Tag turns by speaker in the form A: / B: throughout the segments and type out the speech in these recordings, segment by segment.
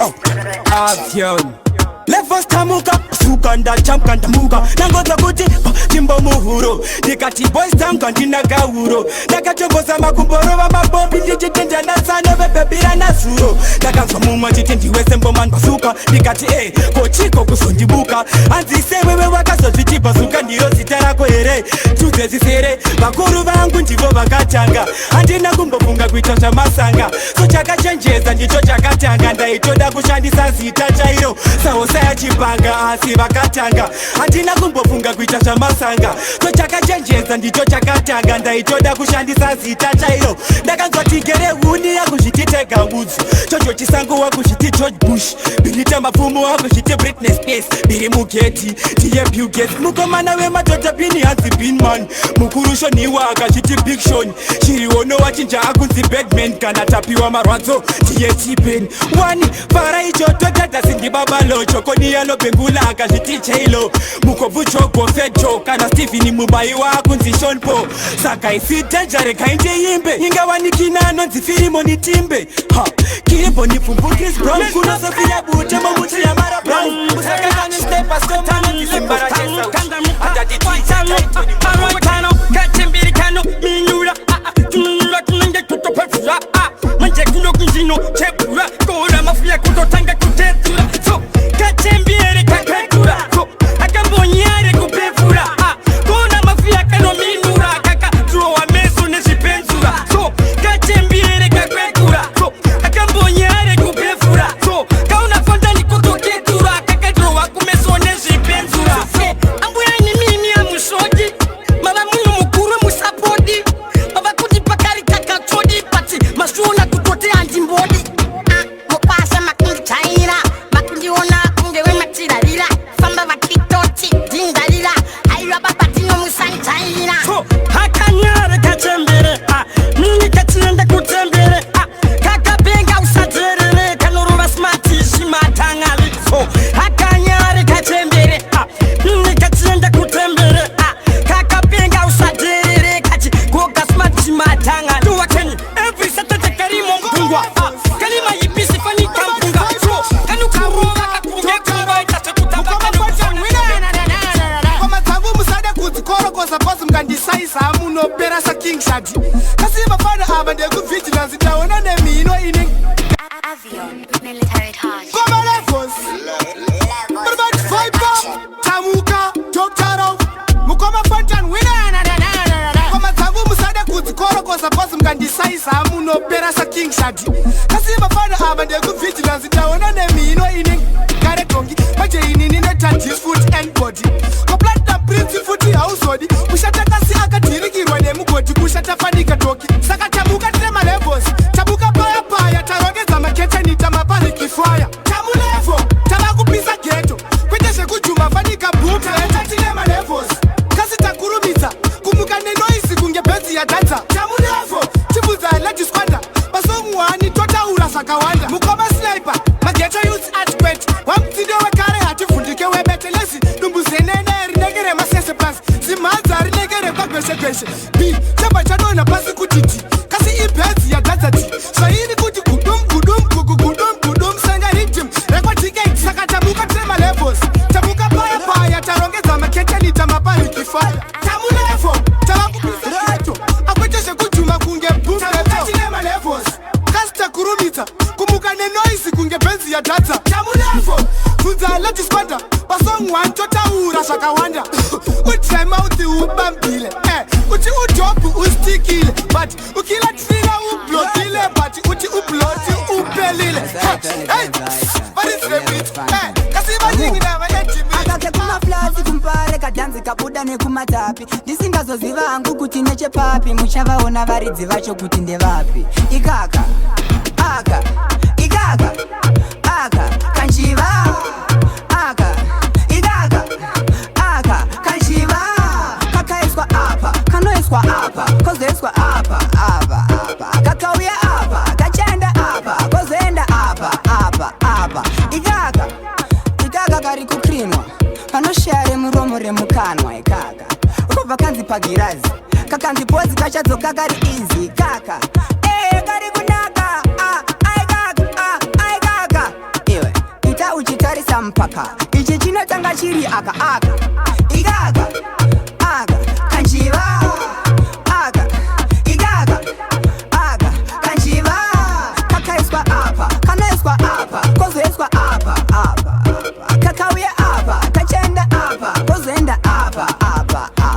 A: Avion Levos tamuka, sukanda chamkanda muka Nangoza kuti, timbo muhuro Nikati boys tanka ndina gauro Nakachoboza makumboro wa mabobi Ndijitende na sano bebebira na suro Nakanzwa mumwa jitendi wesembo man basuka Nikati kochiko kusondibuka Anzise wewe wakaso vitipa suka Ndiyo sitarako ere, tuze zisere Bakuru vangu ndivo vakatanga Andina kumbofunga kuitosha masanga So chaka chenjeza ndicho chakatanga Ndaitoda kushandisa zita chairo Sao saya chipanga asi vakatanga Andina kumbofunga kuitosha masanga So chaka chenjeza ndicho chakatanga Ndaitoda kushandisa zita chairo Ndakanzwa tigere huni ya kushititega udzu Chocho chisangu wa kushiti George Bush Bilita mafumu wa kushiti Britney Spears Biri muketi, tiye Bill Gates Mukomana we matota bini hansi binman Mukurusho ni waka shiti Big Sean Shiri ono wachinja akunzi Batman Kana tapiwa marwazo, tiye T-Pain Wani, para icho totata sindi babalo Choko ni yalo bengula aka shiti J-Lo Mukovu choko fejo Kana Stephen Mubai wa akunzi Sean Po Saka isi tenjare kainje yimbe Inga wani kinano nzifiri moni timbe Ha, kiripo ni fumbu Chris Brown Kuna Sofia Bute mamuchi ya Mara Brown Musaka kani stepa stoma Nisimbara jesa uchi Ata di tija kaitoni
B: Arwatano, kachembiri kano, minura Tunura tunange kutopefura Manje kuno kunjino, chepura Kora mafia kutotanga kutetura So, kachembiri kakakura So, akambonyare kupefura Kona mafia kano minura Kaka, tuwa meso nesipensura So, kachembiri kakakura So, akambonyare kupefura So, kauna fonda ni kutoketura Kaka, tuwa kumeso nesipensura Ambuya ni mimi ya musoji Mala mungu mukuru musapodi Baba kuti pakari kaka chodi Pati masuna kutote antimbodi
C: Mupasa makundi chaira Makundi ona ungewe matirarira Famba vakitoti dindarira Aira baba tino musani chaira
B: So, hakanyare kachembere Mini kachirenda kutembere Kaka benga usaterere Kanurura smati shimatangali So, hakanyare kachembere Mini kachirenda kutembere Kaka benga usaterere Kachi koga smati shimatangali Tuwa keni, every Saturday karimo mpungwa Kalima yipisi fani kampunga So, kanu karuwa kakunge kuwa Itate kutamba kanu
D: Koma tangu musada kuzikoro kosa posu mkandisaisa Amuno pera sa King Shadi Kasi mafana abande ku vigilance Daona ne mino ine
C: Avion, military harsh
D: Koma levels Berbad vibe Tamuka, Doktaro Mukoma Fontan winner Koma tangu musada kuzikoro kosa posu mkandisaisa Amuno pera sa King Shadi Kasi mafana abande ku vigilance Daona ne mino ine Kare tongi, maje inini ne tatis foot and body Koplata prince futi hausodi Kushata kasi akatirikirwa nemugoti Kushata fanika toki Saka tamuka tema levels Tamuka paya paya Tarongeza makete nita mapari kifaya Tamu level Tabakupisa ghetto Kweteshe kujuma fanika buka Tatilema levels Kasi takurumiza Kumuka nenoisi kunge bezi ya data Tamu level Chibuza lati squanda Basongu wani tota ura sakawanda Mukoma sniper Maghetto youth artquet Wamtide wekare hati fundike webetelesi Dumbu zenene rinegere masese plus Zimaza rinegere bagweshe B, chamba chadona pasi kutiti Kasi ibezi ya dazati Swahili kuti kudum Senga hitim Rekwa ticket saka tamuka tema levels Tamuka paya paya Tarongeza makete nita mapari kifaya Tamu level Tabakupisa ghetto Akweteshe kujuma kunge buka Tatilema levels Kasi takurumita Kumuka nenoisi kunge bezi ya data Tamu level Funza lati squanda Basongu antota ura shakawanda Utrema uti ubambile Uti udopu ustikile But ukila trina ublokile But uti ubloti upelile Hey, what is the beat? Kasi majingi na mayetimi
E: Akake kuma flazi kumpare kadanzi kabuda nekumatapi Ndisingazoziva hangu kuti nechepapi Muchavaona varidzi vacho kuti ndevapi Ikaka, aka, ikaka, aka, kanchiva Aka, ikaka, aka, kanchiva Kakaiswa apa, kanoiswa apa Kozoiswa apa, apa, apa Kakauya apa, kachenda apa Kozoenda apa, apa, apa Ikaka, ikaka kari kukrinwa Panoshare muromo remukanwa ikaka Ukova kanzi pagirazi Kakanzi pozi kachadzoka kari easy Kaka, kari kunaka Ai kaka, kuita mpaka ichi chinotanga chiri aka igaga aga kanjiva aga igaga aga kanjiva kakaiswa apa kanaiswa apa kozoiswa apa kakauya apa kachenda apa kozoenda apa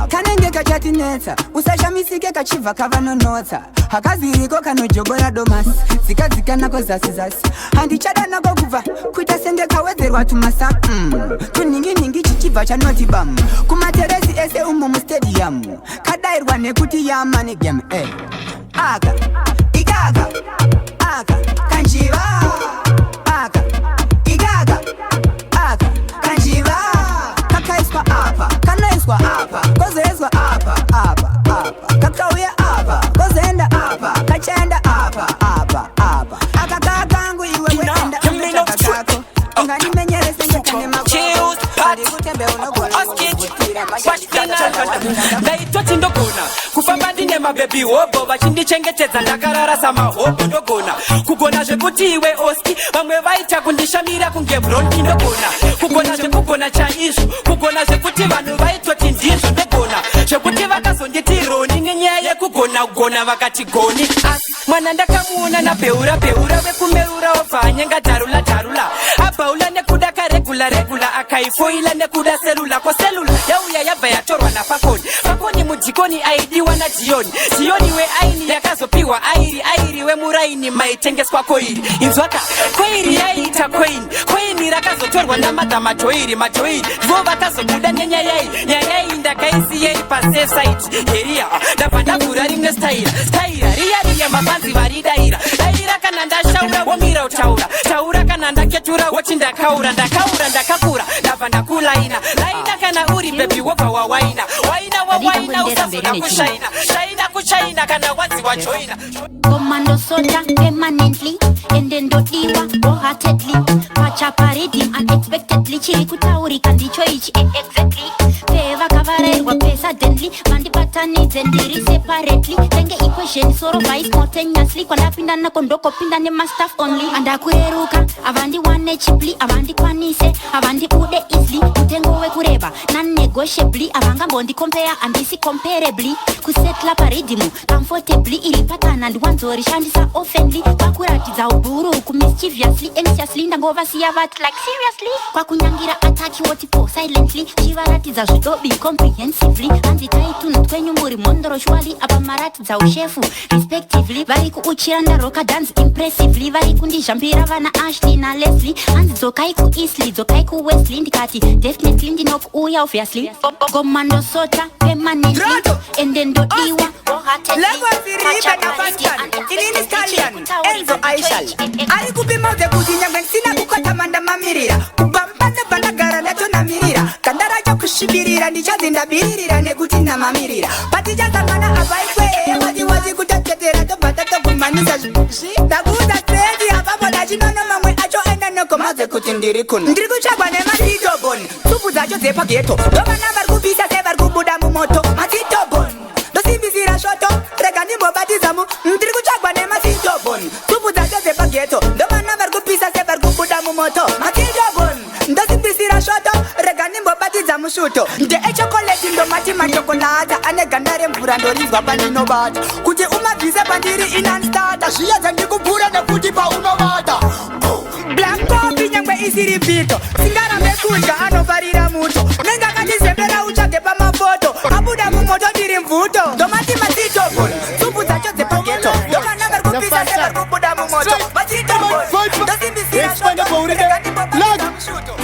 E: kanenge kachatinetsa usashamisike kachibva kavanonotsa hakaziriko kanojogora domasi zikadzika nako zasi handichada nako kubva kuita senge kawedzerwa tumasa tuninginingi chichibva chanoti bam kumateresi ese umo mustadium kadairwa nekuti yamane game aga igaga aga kanjiva aga igaga aga kanjiva kakaiswa apa kanaiswa apa kozoeswa apa kakauya apa kozoenda apa kachenda apa akakakangu iwe wenda kako unganimenyerese ngekane makoko ari kutembe unogora
B: ndaitoti ndogona kufamba ndine mabebi hobo vachindichengetedza ndakarara samahobo ndogona kugona zvekuti iwe oski vamwe vaita kundishamira kunge bronki ndogona kugona zvekugona chaizvo kugona zvekuti vanhu vaitoti ndizvo ndogona zvekuti vakazonditi roni nenyaya yekugona vakati goni asi mwana ndakamuona nabeura wekumeura obva anyenga dharula abhaula nekuda karegula akaifoila nekuda selula koselula yauya yabva yatorwa napakoni mujikoni aidiwa nadiyoni weaini yakazopiwa airi wemuraini maitengeswa koiri inzwaka koiri yaiita koini rakazotorwa namadhamatoiri vo vakazobuda nyayai ndakaisiyei pasafe site heriya ndabva ndavhura rimwe staira riya mafanzi varidaira kana ndashaura womira utaura kana ndaketura woti ndakaura ndakakura ndabva ndakulaina kana uri bebi wobva wawaina usazoda kuchaina kana wanzi wajoina
F: Commando soda permanently endendodiwa wholeheartedly pachaparedi unexpectedly chiri kutaurika ndicho ichi exactly peva kavarerwa pesadently mandibatanidze ndiri separately tenge equation solve simultaneously kwandapinda nako ndokopinda nemastaf only andakureruka avandiwane cheaply avandikwanise avandibude easily mutengo wekureba non-negotiably avangambondikompare andisi comparably kusetla paredhimu comfortably iri patana ndiwanzorishandisa oftenly pakuratidza ubhuru kumischievously anxiously ndangovasiya vati like seriously kwakunyangira ataki wotipo silently chivaratidza zvidobi comprehensively hanzi taitunhu twenyu muri mondoroshwali apa maratidza ushefu respectively vari kuuchira ndaroka dance impressively vari kundizhambira vana Ashley naLeslie hanzi dzokai kuEastleigh dzokai kuWestley ndikati definitely ndinokuuya obviously Commando sota permanently endendodiwa
E: Enzo Aishal ari kupima kuti nyangwe sina kukotamanda mamirira kubambana bandagara nacho namirira kandara cha kushibirira ndichadzinda biririra nekuti namamirira patichakangana abaikwe wazi kutatetera tobata kumanisa ndakuda tredi apapo ndachinono mamwe acho enda nokomadze kuti ndiri kuchagwa nematitoboni supu dzacho dzepageto ndovana vari kupisa sevari kubuda mumoto matitoboni ndosimbisira shoto rega ndimbobatizamu ndiri kuchagwa nematitoboni supu dzacho dzepageto ndovana vari kupisa sevari kubuda mumoto matitoboni ndosimbisira shoto rega ndimbobatidza musvuto ndeechokoleti ndomati machokolata ane ganda remvura ndorinzwa pandinobata kuti umabvise pandiri inanstata zviyedza ndikubvura nekuti paunovata black coffee nyangwe isiri pito singarambe kudya anofarira muto unenge akatizembera utsvage pamafoto abuda mumoto ndiri mvuto ndomati matitoboni supu dzacho dzepageto ndovana vari kupisa sevari kubuda mumoto matitoboni ndosimbisira shoto rega ndimbobatidza musvuto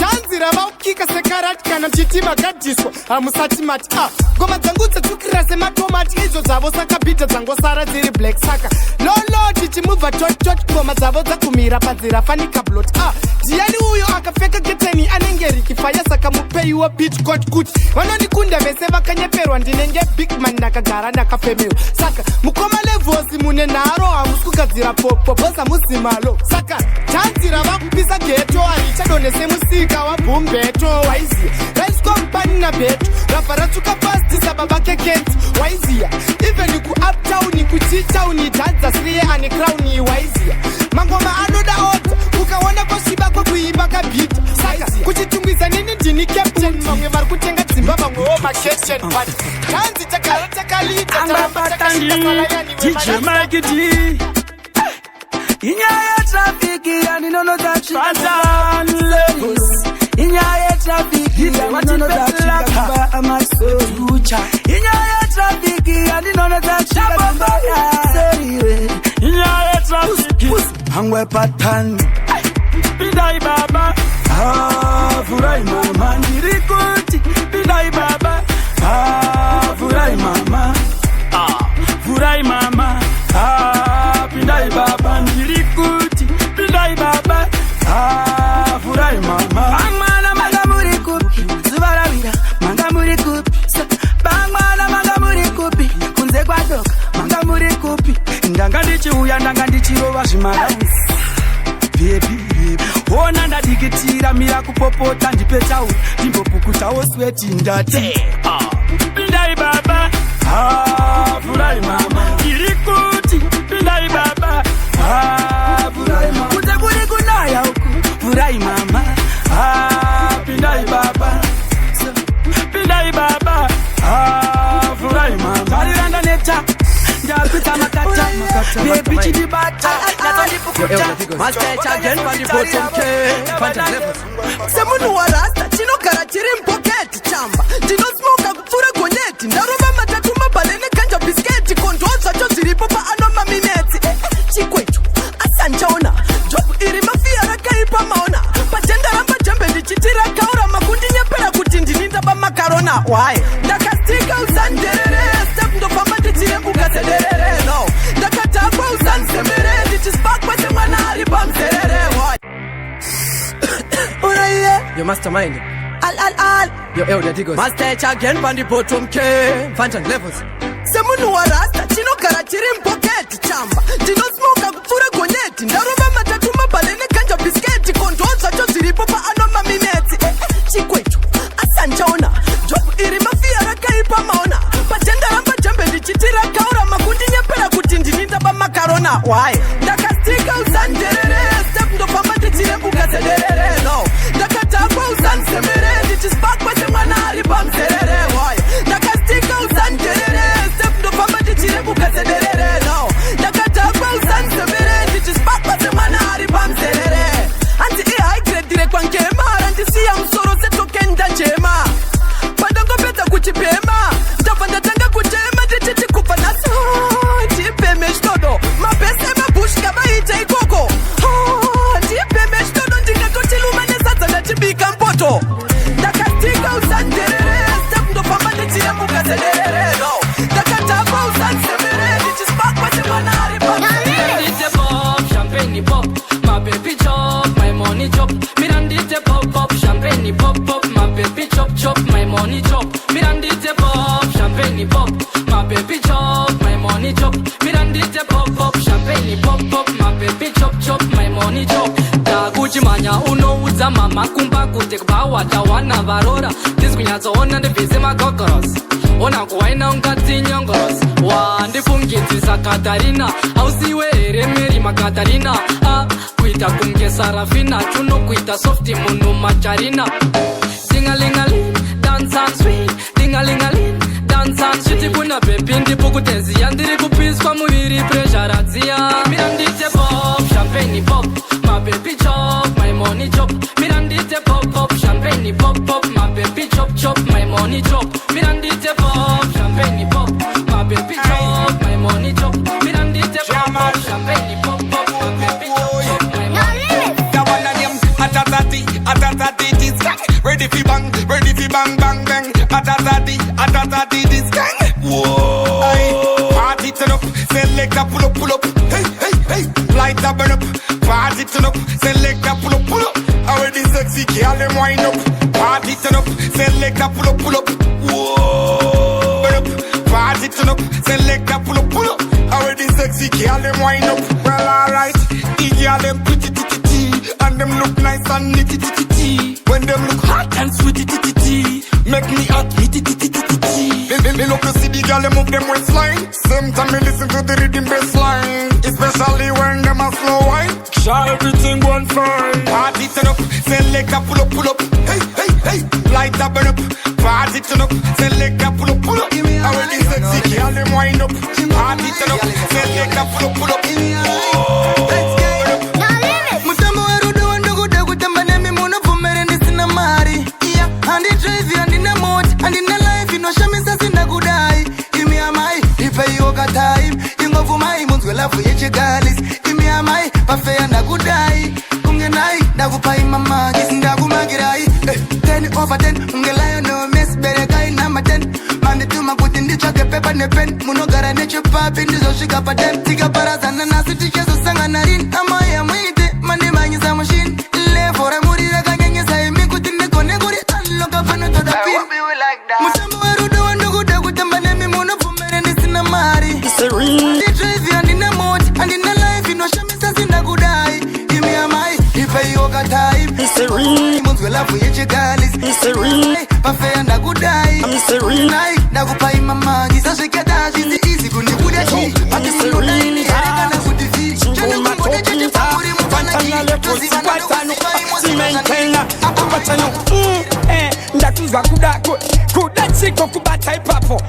D: tanzira vaukika sekarati kana mchitima gadhiswa hamusati mati ngoma dzangu dzetukirira sematomati izvo zvavo sakabhita dzangosara dziri black saka lolo tichimubva totot ngoma dzavo dzakumira panzira fanika blot ndiani uyo akapfeka geteni anenge rikifaya saka mupeiwa bitcot kuti vanondikunda vese vakanyeperwa ndinenge bigman ndakagara ndakafemewa saka mukoma levosi mune nharo hamusi kugadzira popo bhosa muzimalo saka tanzira vakupisa geto harichadonese musika wabhumbeto waiziya raisikompani nabeto rabva ratsuka pasti sababa kekenti waiziya even kuuptown kuchitown dhadza siriye ane crown waiziya mangoma anoda ota ukaona kwasviba kwekuimba kabhita saka kuchitungwiza nini ndini captain vamwe vari kutenga dzimba vamwewo makeshen but kanzi takara takaliita
G: inyaya trafiki yaninonodachikaamas inyaya trafiki yaninonodachikakaba amasorucha inyaya trafiki yaninonodachikakabaseriwe inyaya trafiki hangwe patani pindai baba vurai mama ndirikuti pindai baba vurai mama vurai mama pindai baba ndirikuti pindai baba vurai mama bangmana manga muri kupi zuvaravira manga muri kupi bangmana manga muri kupi kunze kwadoka manga muri kupi ndanga ndichiuya ndanga ndichirova zvimaranzi bebi ona ndadikitira mira kupopota ndipetauri ndimbopukutawo sweti ndate pindai baba vurai mama ndirikuti pindai baba vurai mama kunze kuri kunaya uku vurai mama pindai baba pindai baba vurai mama tariranda neta ndakuta makata bebi chidibata
H: semunhu warasta chinogara chiri mpoketi chamba ndinosmoka kupfuura gonyeti ndarova matatu mabhale nekanja bisketi kondoo zvacho zviripo paanoma minetsi chikwecho asanchaona jobu iri mafiya rakaipa maona patendaramba jembe ndichiti rakaura makundinyepera kuti ndini ndaba makarona wai ndakastika uzanderere step ndofamba ndichirembuka sederere no ndakatakwa uzansemere ndichispakwa semwana ari pamzerere wai uraiye
I: Yo mastermind
H: al
I: Yo Dadigos
H: master H again pandi bottom K
I: Phantom levels
H: semunhu warasta chinogara chiri mpoketi chamba ndinosmoka kupfuura gonyeti ndarova matatu mabhale neganja bisketi kondoo zvacho zviripo paanoma minetsi chikwecho asanchaona jobu iri mafiya rakaipa maona patendaramba jembe ndichiti rakaura makundinyepera kuti ndini ndaba makarona wai ndakastika uzanderere step ndofamba ndichirembuka sederere no ndakatakwa uzansemere ndichispakwa semwana ari pamzerere wai ndakastika uzanderere step ndofamba ndichirembuka sederere no ndakatakwa uzansemere ndichispakwa semwana ari pamzerere hanzi ihaigrade kwangema randisiya musoro setokenda njema pandangopedza kuchipema ndabva ndatanga kutema ndichiti kubva nhasi ndipeme chitodo mabhesi emabushi kabaita ikoko ndipeme chitodo ndingatotiluma nesadza ndatibika mpoto ndakastika uzanderere step ndofamba ndichirembuka sederere no ndakatakwa uzansemere ndichispakwa semwana ari
B: Champagne pop, my baby chop, my money chop. Mirandite pop pop, champagne pop pop, my baby chop chop, my money chop. Mirandite pop, champagne pop, my baby chop, my money chop. Mirandite pop pop, champagne pop pop, my baby chop chop, my money chop. Dakuchimanya unoudza mama kumba kuti kubawata wana varora. Ndizikunyatsoona ndibvise magogoros. Ona kuwaina ungati nyongoros. Wandifungidzisa Katarina, ausiwe here Mary Makatarina. Kuita kunge Sarafina, chuno kuita softi munu macharina. Dingalingaling, dance and sweet. Dingalingaling, dance and sweet. Kuna baby ndipukutenzia ndiri kupiswa muviri pressure radzia. Mirandite pop, champagne pop, my baby chop, my money chop. Mirandite pop pop, champagne pop pop, my baby chop chop, my money chop. Mirandite pop, champagne pop, my baby chop, my money chop. Mirandite pop pop, champagne pop pop, my baby chop chop, my money chop.
A: That one of them, atatati, this gang. Ready fi bang, bang, bang. Atatati, this gang. Whoa. Aye. Party turn up, selector pull up. Hey. Light up, burn up. Party turn up, selector pull up. Already sexy, girl, them wind up. Party turn up, selector pull up. Whoa. Burn up. Party turn up, selector pull up. Already sexy, girl, them wind up. Well, alright. Girl, them pretty, and them look nice and nitty. When them look hot and sweet, make me hot, me look to see the girl, them move them waistline. Same time me listen to the rhythm bass line. Especially when them a slow wine.
G: everything going fine.
A: Party turn up, select a pull up. Hey, hey, hey, light up and up. Party turn up, select a pull up. I will be sexy, girl, them wind up. Party turn up, select a pull up. Let's go.
H: Mutambo warudo wandogoda kutamba nemi muno fumere nisina mari. Yeah, and the drive and in the mode and in the life, you know, shamisa sinda kudai. Imi amai, ife yoga time. Ingo fumai, munzwe lafu yeche galis. Imi amai, pafea na kudai. Ungenai, nakupai mamagis, ndakumagirai. 10 over 10, ungelayo no miss, berekai number 10. Mande tuma kutindi chake pepa ne pen. Munogara neche papi, ndizo shika paten. Tika parazana nasi tichezo sanga narin. Amaya mwite, mande manyiza machine. Le fora murira kanyanye saimi kutinde kone guri. Unloka pano toda pin. Mutambo warudo wandogoda kutamba nemi muno fumere nisina mari.
B: It's a ring.
H: The drive and in the mode and in the life, you know, shamisa sinda kudai. Imi amai, ife yoga time.
B: It's a ring.
H: Munzwe lafu yeche galis.
B: It's a ring.
H: Pafea na kudai.
B: It's a ring.
H: Nakupai mamagi. Sasa keda jizi easy kunikuda chi. Ati silo daini haraka na kutifi. Chene kumode chete pakuri mufana chi. Tozivana na usipai
B: Simentena akupatano ndakuzwa kuda chiko kubata ipapo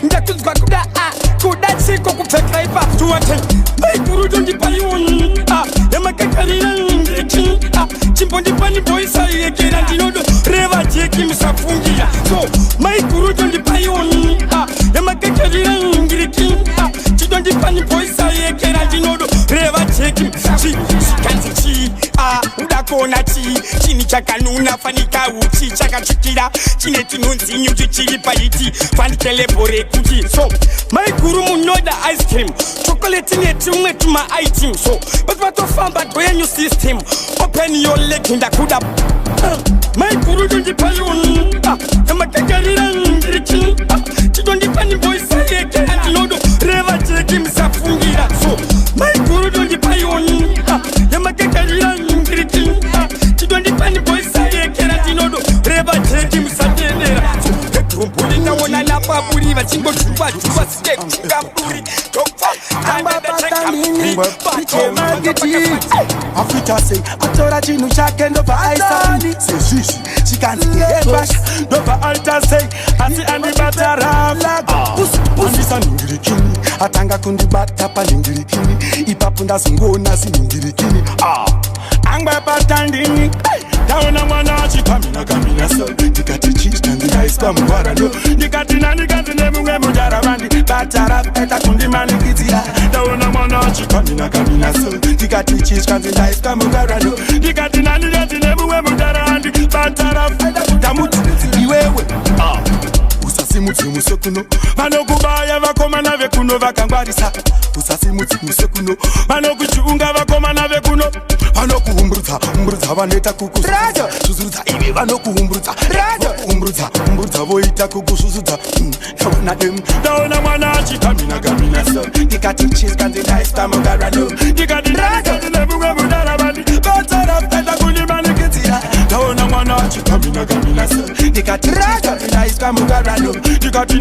B: ndakuzwa kuda chiko kupeka ipapo tuwate kurudo ndipayoni yamakakarira ngiriki chimbo ndipani boisa yekera ndinodo reva jeki misafungira so maikurudo ndipayoni yamakakarira ngiriki chido ndipani boisa yekera ndinodo reva jeki chikanzi chi udakona chi chini chakanuna fanika uchi chakachukira chine tununzi nyuchi chiri paiti fankelebore kuti so maikuru munoda ice cream chocolate neti umwe tuma item so but vatofamba goya new system open your leg ndakuda maikuru ndipayoni yamakakarira ngiriki chido ndipani boisa yekera ndinodo reva jeki misafungira so maikuru ndipayoni yamakakarira ngiriki chido ndipani boisa yekera ndinodo reva jeki misatenera so etumbuli naona napaburi vachingojuva sikekungaburi
G: Africa say, atora chinu chake ndo pa aisani. Say shishi, she can't get bash. Ndo pa alta say, asi andi batara flaga. Andisa ningirikini, atanga kundi bata pa ningirikini. Ipapunda singona si ningirikini. Angba patandini, daona mwana chikamina kamina so. Nikati chista ndika iskamu warano. Nikati nemu mujara bandi. Batara eta kundi manikitira. Daona mwana chikamina kamina so. Nikati chista ndika iskamu warano. Nikati nemu mujara bandi. Batara eta kutamuti iwewe. Usasi muti musekuno. Mano kubaya vakoma na vekuno vakangwarisa. Usasi muti musekuno. Mano kuchunga vakoma na vekuno. Mano kuumbrutsa vaneta kukusuzudza. Suzudza ivi vano kuumbrutsa. Umbrutsa voita kukusuzudza. Daona mwana chikamina kamina so. Nikati chiska ndina iskamu garano. Nikati nebuwe mudara bandi. Batara eta kundi manikitira. Daona mwana chikamina kamina so. Nikati chiska ndina iskamu garano. Nikati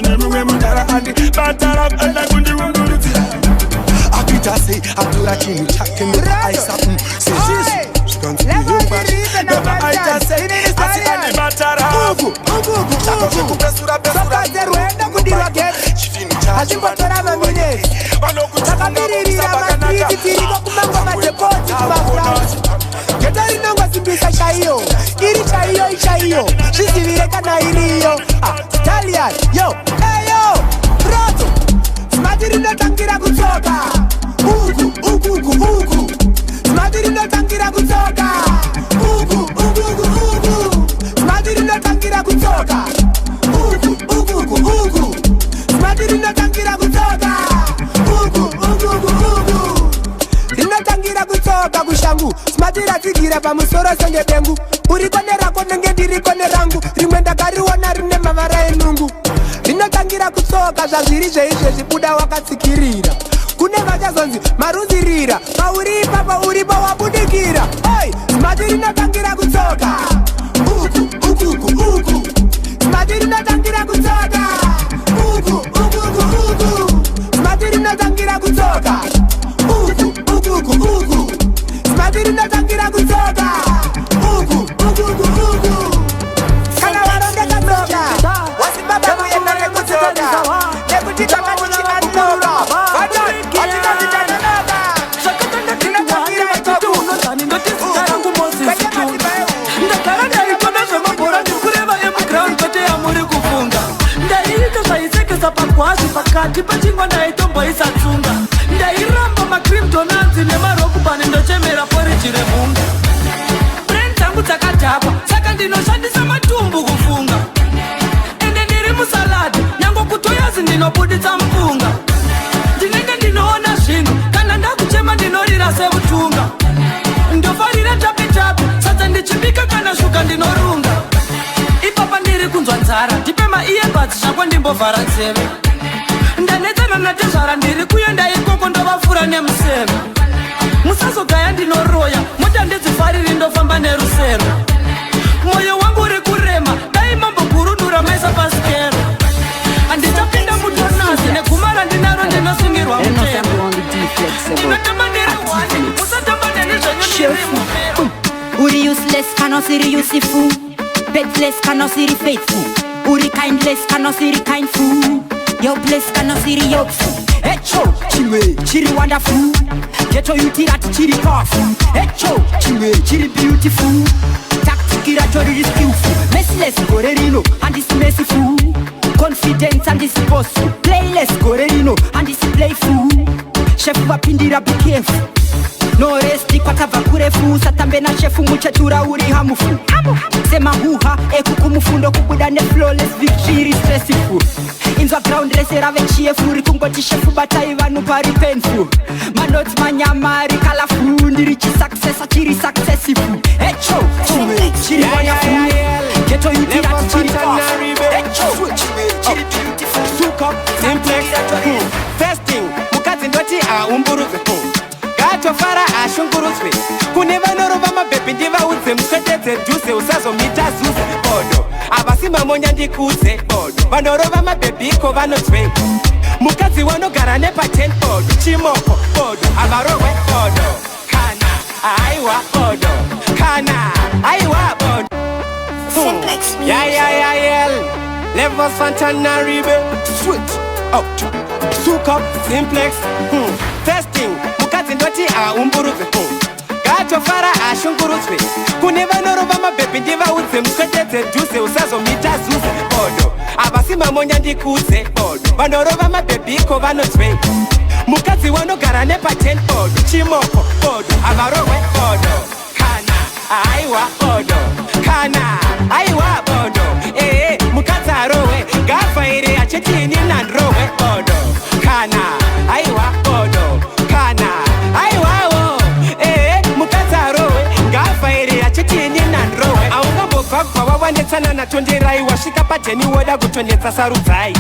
G: nebuwe mudara bandi. Batara eta kundi manikitira. Akita say, atura chinu chake ndo aisa. Say shishi, she can't see you bash. Never I say, asi andi batara. Ugu. Chako chiku pesura.
D: Soka zeru enda kudiwa get.
G: Chifini chacho.
D: Achimbotora mamine. Chakamirira matriti tiriko kumangwa matepoti kubafra. Gedari nangwa simbisa chaiyo. Iri chaiyo. Shisivire kana iriyo. Italian, yo, hey yo. Proto. Smadiri notangira kutoka. Ugu. Smadiri notangira kutoka. Ugu. Smadiri notangira kutoka. Ugu. Smadiri notangira kutoka. Ugu. Rinotangira kutoka kushangu. Smadiri atigira pamusoro songe bengu. Urikonera konenge ndiri rangu. Rimwe ndakariona rine mavara enungu. Rinotangira kutoka zvazviri zveizve zvibuda wakatsikirira. Kune vachazonzi marunzirira. Pauripa wabudikira. Oi, smadiri rinotangira kutoka. Ugu. Smadiri rinotangira kutoka. Ugu. Smadiri rinotangira kutoka. Ugu.
I: tipa chingwa ndaitomboisa tsunga ndairamba macream donuts nemarokubani ndochemera poriji remhunga brain dzangu dzakadhakwa saka ndinoshandisa matumbu kufunga ende ndiri musaladi nyango kutoyazi ndinobuditsa mpunga ndinenge ndinoona zvinhu kana ndakuchema ndinorira semutunga ndofarira tapitapi sadza ndichibika kana shuka ndinorunga ipapa ndiri kunzwa nzara ndipe maiyebhadzi zvako ndimbovhara nzeve ndanetsana natezvara ndiri kuenda ikoko ndovafura nemuseve musazogaya ndinoroya mota ndedzifariri ndofamba nerusero mwoyo wangu uri kurema dai mambogurunura maisa pasikero handichapinda mutonasi negumara ndinaro ndinosungirwa mutemo ndinotamba ndiri wani musatamba neni zvenyonirimu
F: Uri useless, cannot see useful. Faithless, cannot see faithful. Uri kindless, cannot see kindful. Helpless, cannot see helpful. Echo, chiri, chiri wonderful. Get your uti at chiri powerful. Echo, chiri beautiful. Tactical, actually skillful. Messless, gorerino, and it's merciful. Confident and it's possible. Playless, gorerino, and it's playful. Chef wapindira, be careful. No resti kwatava kurefu satambe na shefu muchetura uri hamufu sema huha ekukumufundo kubuda ne flawless victory stressful inzwa ground race rave chiefu rikungoti shefu batai vanu pari painful manot manyamari colorful ndiri chi success achiri successful echo chiri wonderful geto yuti at chiri echo chiri beautiful
A: suka simplex fasting mukadzi ndoti umburuze tofara ashungurutswe kune vanorova mabhebhi ndivaudze muswededze dhuze usazomita zuze bodo avasi mamonya ndikudze bodo vanorova mabhebhi iko vanotswe mukadzi wanogara nepa10 bodo chimoko bodo avarohwe bodo kana aiwa bodo kana aiwa bodo yayayayel levels fantanaribe switch out suka simplex testing ndoti umburudzwe gatofara ashungurudzwe kune vanorova mabhebhi ndivaudze muswededze dhuze usazomita zuze bodo avasi mamonya ndikudze bodo vanorova mabhebhi iko vanotswe mukadzi wanogara nepa10 bodo chimoko bodo avarohwe bodo kana aiwa bodo kana aiwa bodo mukadzi arohwe gafaire achitini nandirohwe bodo kana aiwa bodo kana aiwawo mukadzarowe ngafairi achitini nandirowe aungambobva kwavawanetsana natonderai wasvika padheni woda kutonetsa sarudzai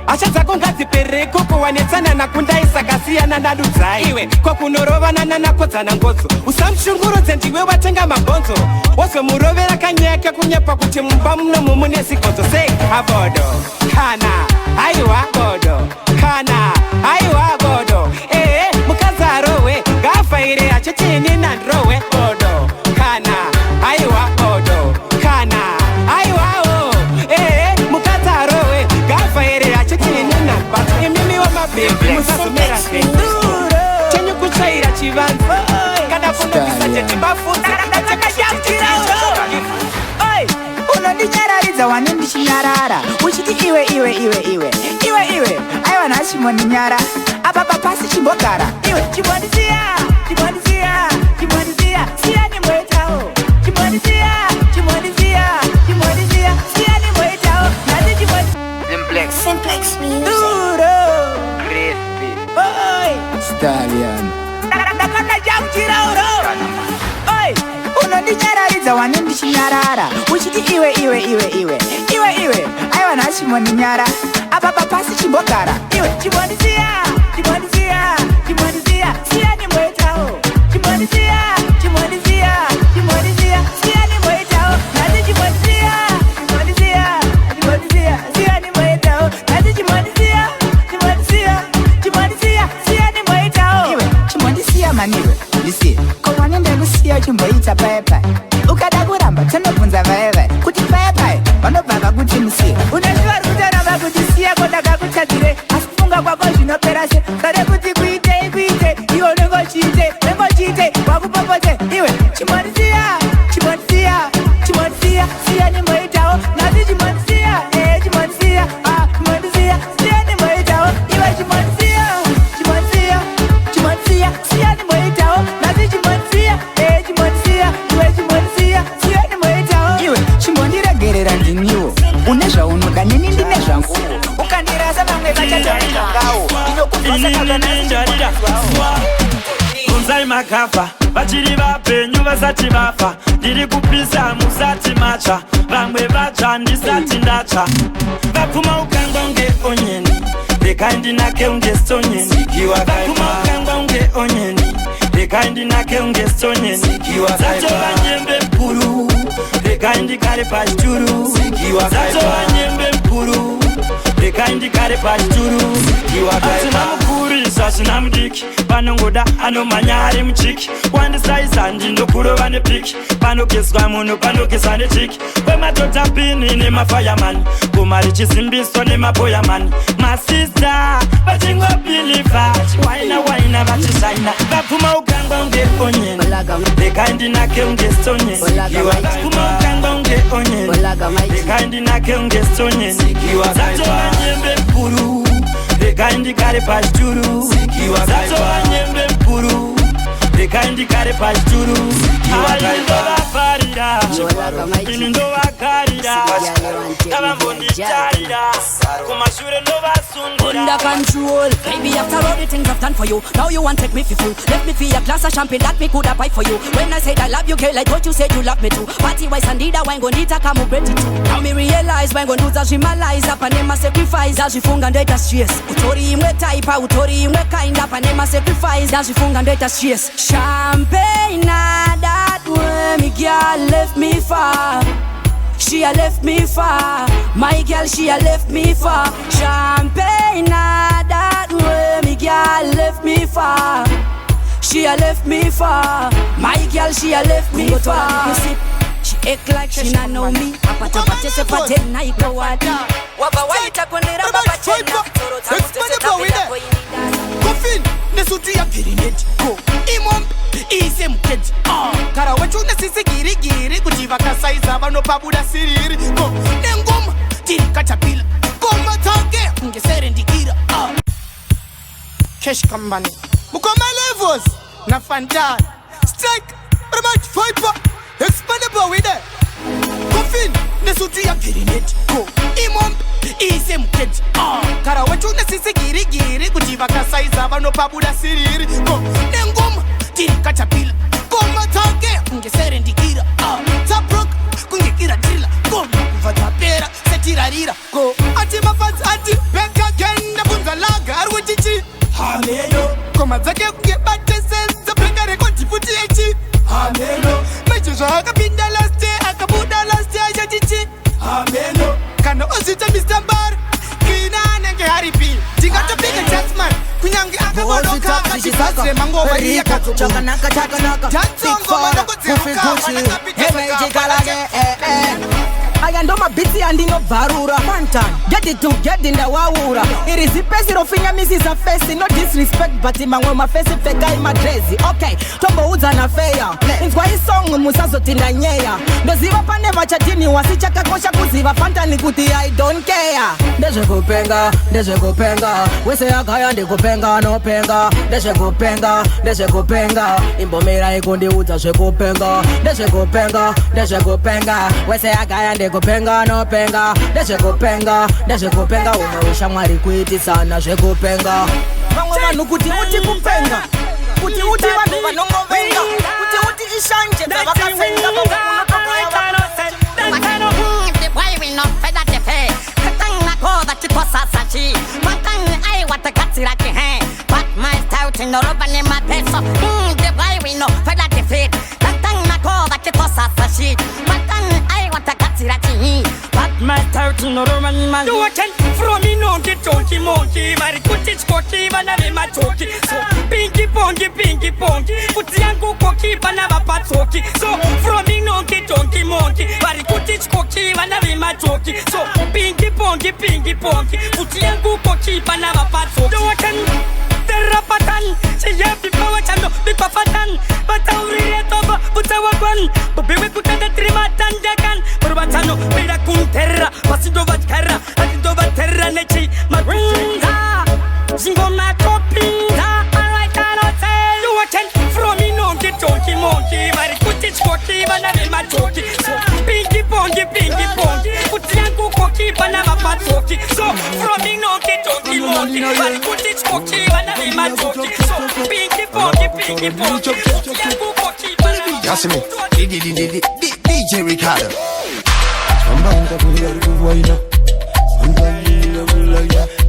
A: asha dzako ngadziperere koko wanetsana nakundai sakasiyana nadudzai iwe kwakunorovana nanakodzana ngodzo usamushungurudze ndiwe watenga mabhonzo wozomurovera kanyeke kunyepa kuti mumba munomu mune sigodzo sei abodo kana aiwa bodo kana aiwa bodo mukadzarowe ngafaire achitini nandirowe bodo kana aiwa bodo kana aiwawo mukadzarowe ngafaire achitini nandibato imimi wamabhebhi musazomera sei chenyu kutsvaira chivanza kana kunobvisa chetibafunza
E: unondinyararidza wane ndichinyarara uchiti iwe aiwa nhachimoninyara apa papasi chimbogara iwe chimbondisiya siya nimboitawo chimbondisiya siya nimboitawo nati
C: Simplex music.
E: duro crispy boy stallion ndakana jakuchirauro oi unondinyararidza wane ndichinyarara uchiti iwe aiwa nhachimoninyara apa papasi chimbogara iwe chimbondisiya siya nimboitawo chimbondisiya siya nimboitawo nati chimbondisiya siya nimboitawo nati chimbondisiya siya nimboitawo iwe chimbondisiya maniwe ndisiye komwane ndakusiya chimboita paepae ukada kuramba tonobvunza vaevai kuti paepae vanobva vakuti musiye unoziva ri kutoramba kuti siya kodakakutadzire asi kufunga kwako zvinopera se kare kuti kuite iwo nengochiite Unesha unoda nini ndinesha nguo ukandirasa vamwe vachatarinangawo
B: inokuvasakazvanaiaa kunzai makafa vachiri vapenyu vasati vafa ndiri kupisa musati matsva vamwe vatsva ndisati ndatsva vapfuma ukangwa unge onyeni rekai ndinake unge stonyeni vapfuma ukangwa unge onyeni rekai ndinake unge stonyeni zatova nyembe mkuru rekai ndikare pachituru zatova nyembe mkuru rekai ndikare pachituru asina mukuru izvo hazvina mudiki panongoda anomhanya ari muchiki wandisaisa ndindokurova nepiki panogezwa munhu panogezwa nechiki kwemadhodha pini nemafayamani goma richisimbiswa nemapoyamani masista vachingopiliva waina vachishaina vapfuma ukangwa unge onyeni rekai ndinake unge stonyeni vapfuma ukangwa unge onyeni rekai ndinake unge stonyeni zatova nyembe mkuru rekai ndikare pachituru zatova nyembe mkuru rekai ndikare pachituru aindovafarira ini ndovakarira avambonditarira kumashure ndovasundira
H: under control. Baby, after all the things I've done for you, now you want take me for fool. Let me feel a glass of champagne that me coulda buy for you. When I said I love you, girl, like what you said you love me too. Party wise and dida wine gon nita kama bread too. Now me realize when gon do that she malize up and nema sacrifice. That she funga ndeta stress. Utori imwe type, utori imwe kind up and nema sacrifice. That she funga ndeta stress. Champagne that way me girl left me far. She a left me far. My girl, she a left me far. Champagne that way me girl left me far. She a left me far. My girl, she a left me far. She act like she not know me. Apata pate se pate na iko wadi. Waba waita kondera baba chena. Toro tamu tete tapela kwa inida.
D: Kofin, nesuti ya kirineti. Ko, imom, ise mketi. Kara wechu nesisi giri giri. Kujiva kasaiza vano pabuda siriri. Ko, nengoma, tiri kachapila. Goma tange, unge serendikira. Cash kambani. Mukoma levels, na fanta. Strike, rematch fiber. Expandable with it. Kofin, nesuti ya kirineti. Ko, imom, ise mketi. Kara wechu nesisi giri giri. Kujiva kasaiza vano pabuda siriri. Ko, nengoma, tiri kachapila. Goma tange, unge serendikira. Tabrok, kunge kira drila. Goma, kuvatapera, setirarira. Ko, ati mafans, ati beka genda. Bunza laga, arwechichi. Hameno. Koma zake kunge bate senza. Breka rekodi futi echi. Hameno. Mecho akapinda last day, akabuda last day, ajajichi. Hameno. Kano osita Mr. Bar. Kina nenge haripi. Tingata piga jazzman. Kunyangi akabodoka. Kachipasre mangoba iya kato.
E: Chakanaka
D: Tatsongo manoko zemuka.
E: Ayando mabiti andino varura Fantan, get it to get in the wawura. It is the person of finger misses a face. No disrespect, but in my face feka in my dressy. Okay, Tombo uza na fair. In kwa song musazo tinda nyea. Doziva pande machatini wasichaka kosha kuziva Fantan kuti I don't care. Deje kupenga. Wese akaya ndi kupenga no penga. Deje kupenga. Imbomera ikundi uza shekupenga. Deje kupenga. Wese akaya ndi kupenga no penga. Deje kupenga. Unawisha mwari kuiti sana shekupenga. Mangwa manu kuti uti kupenga. Kuti uti wanu vanongovenga. Kuti uti ishanje zavakasenga.
C: The boy will not feather the pay. Katanga ko that it was sachi. Matang I want to cut like a hand. But my stout in the rubber in my peso. The boy will not feather the feet. Katanga ko that it was sachi. Matang I want to cut like a hand.
B: But my stout in the rubber in my do what can from me no get chonky monkey. Mari kuti chkoki banane machoki. So pinky ponky. Kuti yangu koki banava patsoki. So from me no get chonky monkey. Mari kuti chkoki banave machoki. So pinky ponky. Kuti yangu koki banava patsoki. Do what can terrapatan. Say yeah, people watch and big pafatan. But I read it over. But I want one. But be with the trimatan jagan. But batano, pera kun terra. Pasidova terra. Adidova terra nechi. Marinda. Zingona copinda. I cannot say you attend from me no get chonky monkey. Mari kuti chkoki banane machoki. So pinky ponky. Kuti yangu koki. Koki, banana Koki. So from me no get Koki, Moki, but put it Koki, banana Koki. So pinky Koki, Koki,
J: Yes, me. DJ Ricardo.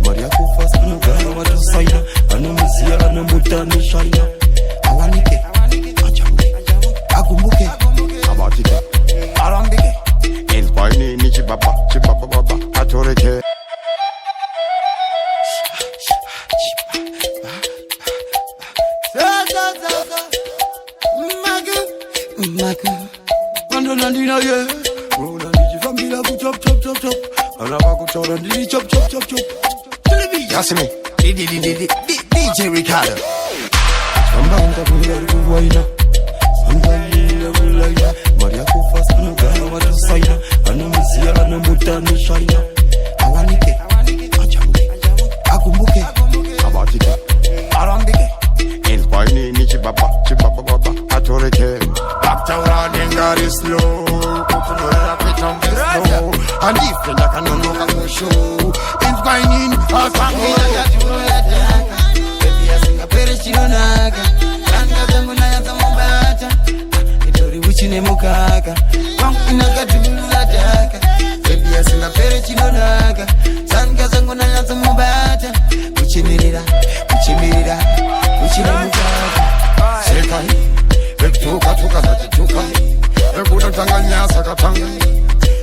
G: Maria kufa sana gara watu saina anamuzia anamutani shaina awanike ajamuke akumbuke
J: abatike
G: arambike
J: Inspire ni chibaba baba atoreke
G: Magu Mandolina yeah Rola niji famila ku chop chop chop chop Alaba ku chora niji chop chop chop chop
J: Yes, me. DJ Ricardo.
G: Sambanda kuya kuwaina Sambanda kuya Maria kufa sana gara watu saina anamuzia anamutani shaina awanike ajamuke akumbuke
J: abatike
G: arambike
J: Inspire ni chibaba baba atoreke Baktaura nengari slow Kutunora pitam slow And if you can no come show Inspire ni asango
E: Baby asinga pere chironaga Ranga zangu na yata mbata Idori uchine mukaka Wangu inakatula daka Baby asinga pere chironaga Ranga zangu na yata mbata Uchimirira Uchine mukaka
J: Sekai Tuka zati tuka Ekuda tanganya sakatanga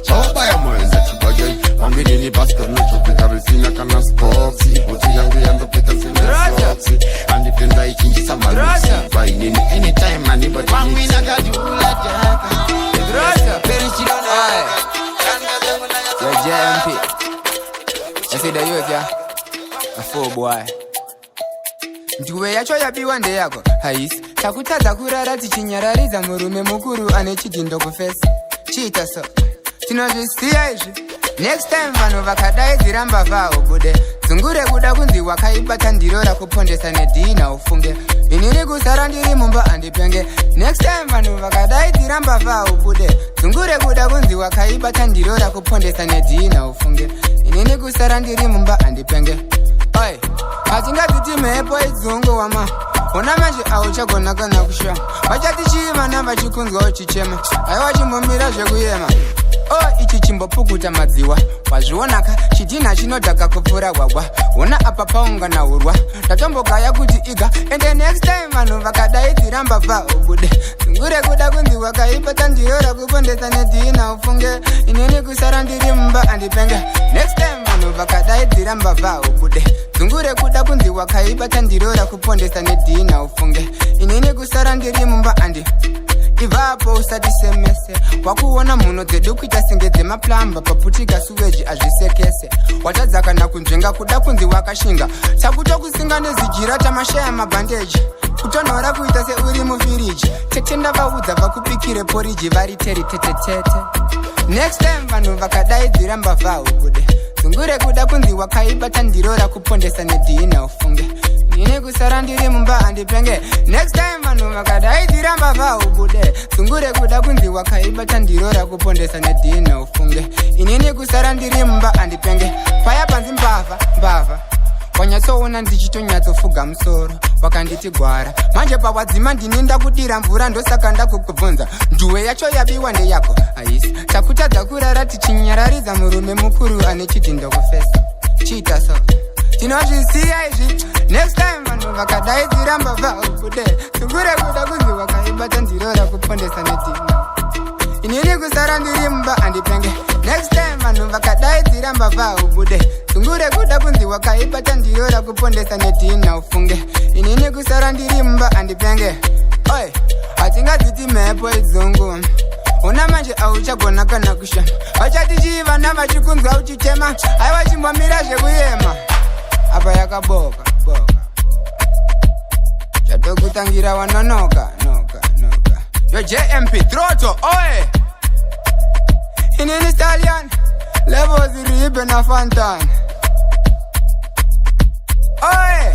J: Soba ya mwenza chibagai Wangini ni baska nucho pika visina kana spoksi Uti yangu yando pika sina spoksi Andi penda ichinji samarusi Vaini ni anytime anybody
E: needs Wangina kajula jaka Pere chironaga Ranga zangu na yata mbata JMP I see the youth ya A full boy Nduwe yacho yabiwa nde yako haisi Takutadza kurara tichinyarariza murume mukuru ane chidindo kufesa Chita so tinozvisiya izvi Next time vanhu vakadaidzira mbavha ubude Zungure kuda kunzi wakaibata ndiro rakupondesa nedhina ufunge Inini kusara ndiri mumba andipenge Next time vanhu vakadaidzira mbavha ubude Zungure kuda kunzi wakaibata ndiro rakupondesa nedhina ufunge Inini kusara ndiri mumba andipenge Oi, hatingadziti mhepo idzungu wama Ona manje auchagona kana kushama Vachati chivana vachikunzwa uchichema Aiwa chimbomira zvekuyema ichi chimbopukuta madziwa Wazvionaka chidhina chinodhaka kupfuura gwagwa Ona apa paungana urwa Tatombogaya kuti iga And the next time vanhu vakadaidzira mbavha ubude Zungure kuda kunzi wakaibata ndiro rakupondesa nedhina ufunge Inini kusara ndiri mumba andipenge Next time vanhu vakadaidzira mbavha ubude Zungure kuda kunzi wakaibata ndiro rakupondesa nedhina ufunge Inini kusara ndiri mumba andi Ivapo usati semese Wakuona muno dzedu kuita senge dzemaplamba Paputika suweji azvisekese Watadzaka na kunzvenga kuda kunzi wakashinga Takutokusinga nezijira tamashaya mabhandeji Kutonhora kuita se uri mufiriji Tetenda vaudza vakupikire poriji vari teri tetetete Next time vanhu vakadaidzira mbavha ubude Zungure kuda kunzi wakaibata ndiro rakupondesa nedhina ufunge Inini kusara ndiri mumba andipenge Next time vanhu vakadaidzira mbavha ubude Zungure kuda kunzi wakaibata ndiro rakupondesa nedhina ufunge Inini kusara ndiri mumba andipenge Paya panzi mbavha Wanyatsoona ndichitonyatsofuga musoro Wakanditi gwara Manje pawadzima ndininda kudira mvura Ndosaka ndakukubvunza Nduwe yacho yabiwa nde yako Aisi Takutadza kurara tichinyarariza murume mukuru ane chidindo kufesa Chita so tinozvisiya izvi Next time vanhu vakadaidzira mbavha ubude Zungure kuda kunzi wakaibata ndiro rakupondesa nedhina Inini kusara ndiri mumba andipenge Next time vanhu vakadaidzira mbavha ubude Zungure kuda kunzi wakaibata ndiro rakupondesa nedhina ufunge Inini kusara ndiri mumba andipenge Oi, hatingadziti mhepo idzungu Ona manje auchagona kana kushama Vachati chivana vachikunzwa uchichema Aiwa chimbomira zvekuyema Apa yakaboka Chatokutangira wanonoka Yo JMP Troto, oe Inini stallion Levels ribe na fantan Oe